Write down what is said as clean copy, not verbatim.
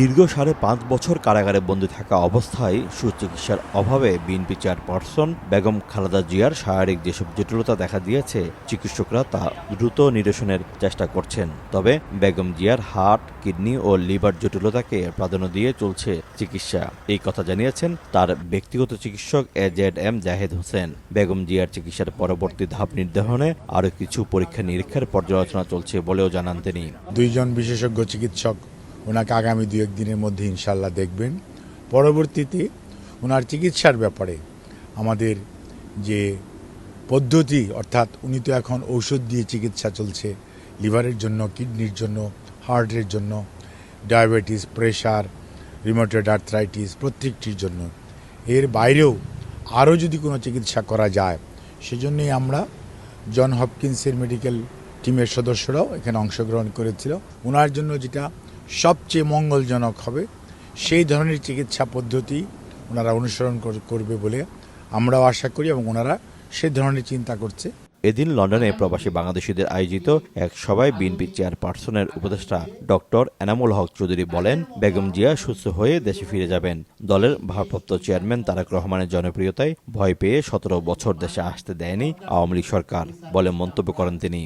দীর্ঘ 5.5 বছর কারাগারে বন্দী থাকা অবস্থায় সুচিকিৎসার অভাবে বিএনপি চেয়ারপারসন বেগম খালেদা জিয়ার শারীরিক যেসব জটিলতা দেখা দিয়েছে, চিকিৎসকরা তা দ্রুত নিরসনের চেষ্টা করছেন। তবে বেগম জিয়ার হার্ট, কিডনি ও লিভার জটিলতাকে প্রাধান্য দিয়ে চলছে চিকিৎসা, এই কথা জানিয়েছেন তার ব্যক্তিগত চিকিৎসক AZM জাহেদ হোসেন। বেগম জিয়ার চিকিৎসার পরবর্তী ধাপ নির্ধারণে আরও কিছু পরীক্ষা নিরীক্ষার পর্যালোচনা চলছে বলেও জানান তিনি। 2 জন বিশেষজ্ঞ চিকিৎসক ওনাকে আগামী 2-1 দিনের মধ্যে ইনশাল্লাহ দেখবেন। পরবর্তীতে ওনার চিকিৎসার ব্যাপারে আমাদের যে পদ্ধতি, অর্থাৎ উনি তো এখন ঔষধ দিয়ে চিকিৎসা চলছে লিভারের জন্য, কিডনির জন্য, হার্টের জন্য, ডায়াবেটিস, প্রেশার, রিউমাটয়েড আর্থ্রাইটিস প্রত্যেকটির জন্য। এর বাইরেও আরও যদি কোনো চিকিৎসা করা যায়, সেজন্যই আমরা জন হপকিন্সের মেডিকেল টিমের সদস্যরাও এখানে অংশগ্রহণ করেছিল। ওনার জন্য যেটা সবচেয়ে মঙ্গলজনক হবে সেই ধরনের চিকিৎসা পদ্ধতি ওনারা অনুসরণ করবে বলে আমরাও আশা করি এবং ওনারা সেই ধরনের চিন্তা করছে। এদিন লন্ডনে প্রবাসী বাংলাদেশিদের আয়োজিত এক সভায় বিএনপি চেয়ারপারসনের উপদেষ্টা ডক্টর এনামুল হক চৌধুরী বলেন, বেগম জিয়া সুস্থ হয়ে দেশে ফিরে যাবেন। দলের ভারপ্রাপ্ত চেয়ারম্যান তারেক রহমানের জনপ্রিয়তায় ভয় পেয়ে 17 বছর দেশে আসতে দেয়নি আওয়ামী লীগ সরকার বলে মন্তব্য করেন তিনি।